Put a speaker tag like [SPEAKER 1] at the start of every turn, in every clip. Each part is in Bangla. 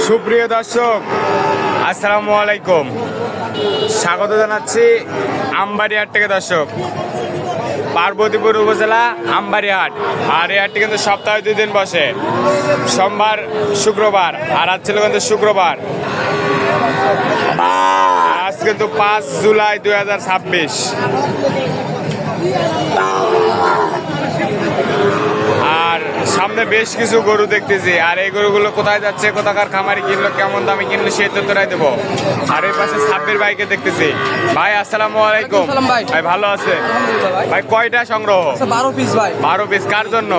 [SPEAKER 1] সুপ্রিয় দর্শক, আসসালামু আলাইকুম। স্বাগত জানাচ্ছি আমবাড়ি হাট থেকে। দর্শক, পার্বতীপুর উপজেলা আমবাড়ি হাট। আর এই হাটটি কিন্তু সপ্তাহে 2 দিন বসে, সোমবার শুক্রবার। আর আজ ছিল কিন্তু শুক্রবার। আজ কিন্তু 5 জুলাই 2026। আর সামনে বেশ কিছু গরু দেখতেছি। আর এই গরুগুলো কোথায় যাচ্ছে, কোথাকার খামারি কিনলো, কেমন দামে কিনলো, সেই তথ্যটাই দেবো। আর এই পাশে সাব্বির ভাইকে দেখতেছি। ভাই আসসালামু আলাইকুম। ভাই ভালো আছে? ভাই কয়টা সংগ্রহ?
[SPEAKER 2] 12 পিস ভাই।
[SPEAKER 1] 12 পিস কার জন্য?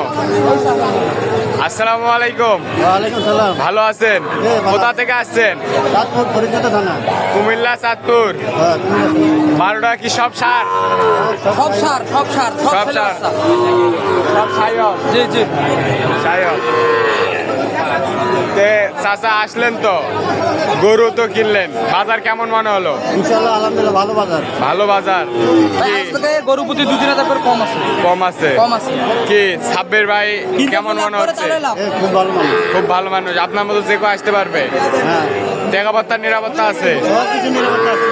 [SPEAKER 1] আসসালামু আলাইকুম।
[SPEAKER 2] ওয়ালাইকুম সালাম।
[SPEAKER 1] ভালো আছেন? কোথা থেকে আসছেন?
[SPEAKER 2] চাঁদপুর ফরিদপুর থানা।
[SPEAKER 1] কুমিল্লা চাঁদপুর। 12টা কি সব সার?
[SPEAKER 2] সব সার।
[SPEAKER 1] সব সার। সব সাইয়ল।
[SPEAKER 2] জি জি।
[SPEAKER 1] সাইয়ল। চাচা আসলেন তো, গরু তো কিনলেন, বাজার কেমন মনে হলো?
[SPEAKER 2] ইনশাআল্লাহ আলহামদুলিল্লাহ ভালো বাজার।
[SPEAKER 1] ভালো বাজার।
[SPEAKER 2] গরু প্রতি 2-3 করে কম আছে।
[SPEAKER 1] কম আছে।
[SPEAKER 2] কম আছে।
[SPEAKER 1] কি সাব্বির ভাই কেমন মনে হচ্ছে?
[SPEAKER 2] খুব ভালো মানুষ।
[SPEAKER 1] খুব ভালো মানুষ। আপনার মতো যে কেউ আসতে পারবে?
[SPEAKER 2] হ্যাঁ।
[SPEAKER 1] নিরাপত্তার নিরাপত্তা আছে
[SPEAKER 2] সব কিছু নিরাপত্তা আছে।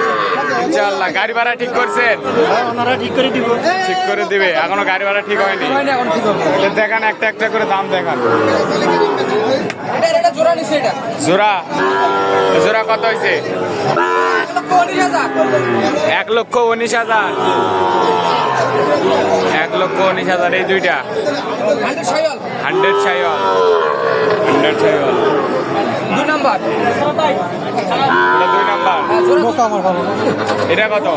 [SPEAKER 1] ইনশাআল্লাহ। গাড়ি ভাড়া ঠিক করছেন?
[SPEAKER 2] হ্যাঁ, ওনারা ঠিক করে দিব।
[SPEAKER 1] ঠিক করে দিবে। এখনো গাড়ি ভাড়া ঠিক হয়নি।
[SPEAKER 2] এখন ঠিক হবে।
[SPEAKER 1] দেখান, একটা একটা করে দাম দেখান।
[SPEAKER 2] এটা জোড়া নিছে এটা।
[SPEAKER 1] জোড়া জোড়া কত হয়েছে? 1,19,000। 1,19,000 এই দুইটা
[SPEAKER 2] 100 ছাইল।
[SPEAKER 1] 100 ছাইল। 100 ছাইল।
[SPEAKER 2] 2 নাম্বার।
[SPEAKER 1] এটা 2 নাম্বার।
[SPEAKER 2] বোকা আমার ভালো।
[SPEAKER 1] এটা কত?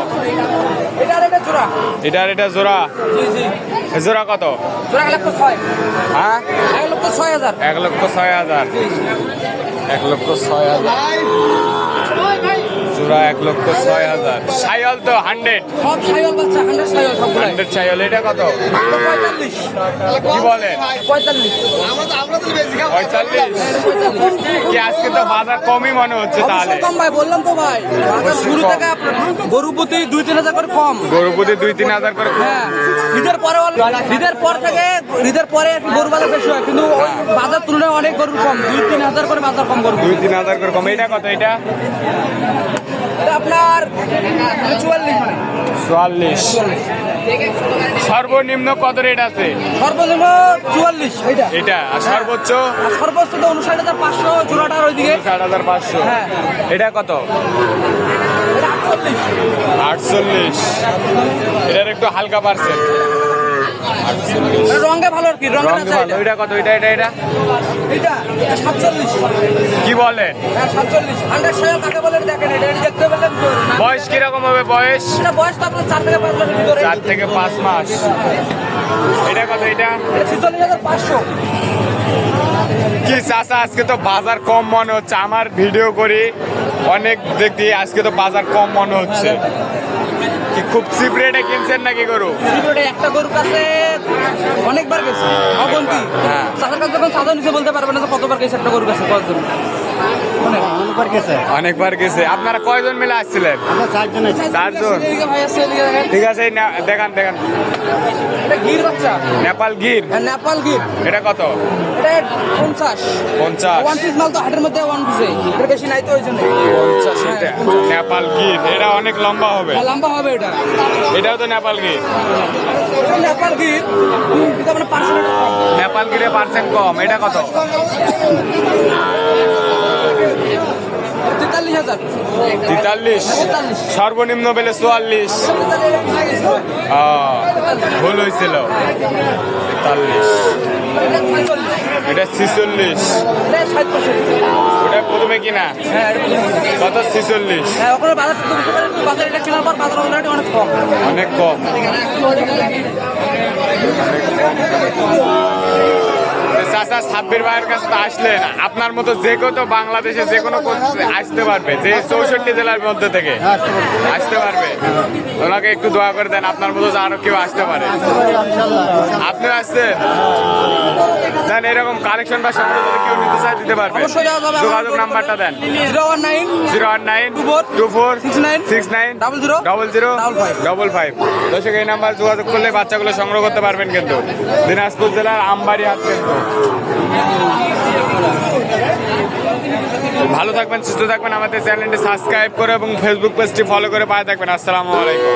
[SPEAKER 2] এটা জোড়া।
[SPEAKER 1] এটা জোড়া।
[SPEAKER 2] জি জি।
[SPEAKER 1] জোড়া কত?
[SPEAKER 2] জোড়া 1,06,000।
[SPEAKER 1] হ্যাঁ,
[SPEAKER 2] 1,06,000।
[SPEAKER 1] 1,06,000। 1,06,000 জোড়া। 1,06,000 ছাইল তো 100।
[SPEAKER 2] সব ছাইল বাচ্চা 100 ছাইল সবগুলো।
[SPEAKER 1] 100 ছাইল। এটা কত?
[SPEAKER 2] 45।
[SPEAKER 1] কি বলেন?
[SPEAKER 2] 45।
[SPEAKER 1] 45? কি আজকে তো বাজার কমই মনে হচ্ছে তাহলে?
[SPEAKER 2] কম ভাই, বললাম তো ভাই। বাজার শুরু থেকে আপনার গরু প্রতি 2-3 করে কম।
[SPEAKER 1] গরু প্রতি 2-3 করে কম।
[SPEAKER 2] হ্যাঁ, ঈদের পর থেকে ঈদের পরে আর কি গরু বাজার বেশি হয়, কিন্তু ওই বাজার তুলনায় অনেক গরু কম। 2-3 করে বাজার কম গরু।
[SPEAKER 1] 2-3 করে কম। এটা কত? এটা
[SPEAKER 2] এটা আপনার 44।
[SPEAKER 1] 44। সর্বনিম্ন কত রেট আছে?
[SPEAKER 2] সর্বনিম্ন 44 এটা।
[SPEAKER 1] এটা আর সর্বোচ্চ?
[SPEAKER 2] আর সর্বোচ্চ তো 59,500 জোড়াটার ওইদিকে।
[SPEAKER 1] 60,500।
[SPEAKER 2] হ্যাঁ।
[SPEAKER 1] এটা কত?
[SPEAKER 2] এটা 48।
[SPEAKER 1] 48। এটার একটু হালকা পার্সেন্ট। 48।
[SPEAKER 2] এটা রঙে ভালো আর কি, রঙে
[SPEAKER 1] রঙে ভালো। এটা কত? এটা
[SPEAKER 2] 47।
[SPEAKER 1] কি বলেন?
[SPEAKER 2] হ্যাঁ 47। 100 ছাইল কাকে বলে দেখেন, এটা দেখতে পেলেন।
[SPEAKER 1] বয়স কিরকম হবে? বয়স
[SPEAKER 2] এটা বয়স তো আপনার 4 থেকে 5 মাসের ভিতরে।
[SPEAKER 1] 4 থেকে 5 মাস। এটা কত? এটা
[SPEAKER 2] 46,500।
[SPEAKER 1] কি চাচা, আজকে তো বাজার কম মনে হচ্ছে। আমার ভিডিও করি অনেক দেখি, আজকে তো বাজার কম মনে হচ্ছে। কি খুব চিপ রেটে কিনছেন নাকি গরু?
[SPEAKER 2] সিপিওটা একটা গরুর কাছে অনেকবার গেছে, অগন্তি।
[SPEAKER 1] হ্যাঁ।
[SPEAKER 2] চাচার কাছে যখন সাজা নিচে বলতে পারবে না যে কতবার গেছে একটা গরুর কাছে, কতজন অনেকবার গেছে।
[SPEAKER 1] অনেকবার গেছে। আপনারা কয়জন মিলে আসছিলেন?
[SPEAKER 2] আমরা 4 জন।
[SPEAKER 1] 4 জন।
[SPEAKER 2] এদিকে ভাই আছে, এদিকে দেখেন।
[SPEAKER 1] ঠিক আছে, এই দেখান।
[SPEAKER 2] এটা গির বাচ্চা।
[SPEAKER 1] নেপাল গির।
[SPEAKER 2] হ্যাঁ, নেপাল গির।
[SPEAKER 1] এটা কত?
[SPEAKER 2] এটা 50।
[SPEAKER 1] 50।
[SPEAKER 2] ওয়ান পিস মাল তো হাটের মধ্যে ওয়ান পিসে, এটা বেশি নাই তো ওই জন্য।
[SPEAKER 1] 50 এটা নেপাল গির। এটা অনেক লম্বা হবে।
[SPEAKER 2] লম্বা হবে এটা।
[SPEAKER 1] এটাও তো নেপাল গির।
[SPEAKER 2] এটা নেপাল গির, কিন্তু আপনার পার্সেন্ট কম।
[SPEAKER 1] নেপাল গিরে পার্সেন্ট কম। এটা কত?
[SPEAKER 2] 43,000।
[SPEAKER 1] 43। সর্বনিম্ন বেলে 44। ভুল হয়েছিল। 43। এটা 46। ওটা প্রথমে কিনা?
[SPEAKER 2] হ্যাঁ,
[SPEAKER 1] কত? 46।
[SPEAKER 2] হ্যাঁ, ওখানে বাজার এটা কেনার পর বাজার অলরেডি অনেক কম।
[SPEAKER 1] অনেক কম। চাচা সাব্বির ভাইয়ের কাছে তো আসলেন, আপনার মতো যে কেউ তো বাংলাদেশে যে কোনো আসতে পারবে, যে 64 জেলার মধ্যে থেকে আসতে পারবে। ওনাকে একটু দোয়া করে দেন, আপনার মতো আরো কেউ আসতে পারে। আপনি আসছেন দেন, এরকম কালেকশন বা সংগ্রহ যদি কেউ নিতে চায় দিতে পারবে। যোগাযোগ নাম্বারটা দেন। 0192469690055। দর্শক, এই নাম্বার যোগাযোগ করলে বাচ্চাগুলো সংগ্রহ করতে পারবেন কিন্তু দিনাজপুর জেলার আমবাড়ি হাট কেন্দ্র। ভালো থাকবেন, সুস্থ থাকবেন, আমাদের চ্যানেলটি সাবস্ক্রাইব করে এবং ফেসবুক পেজটি ফলো করে পাশে থাকবেন। আসসালামু আলাইকুম।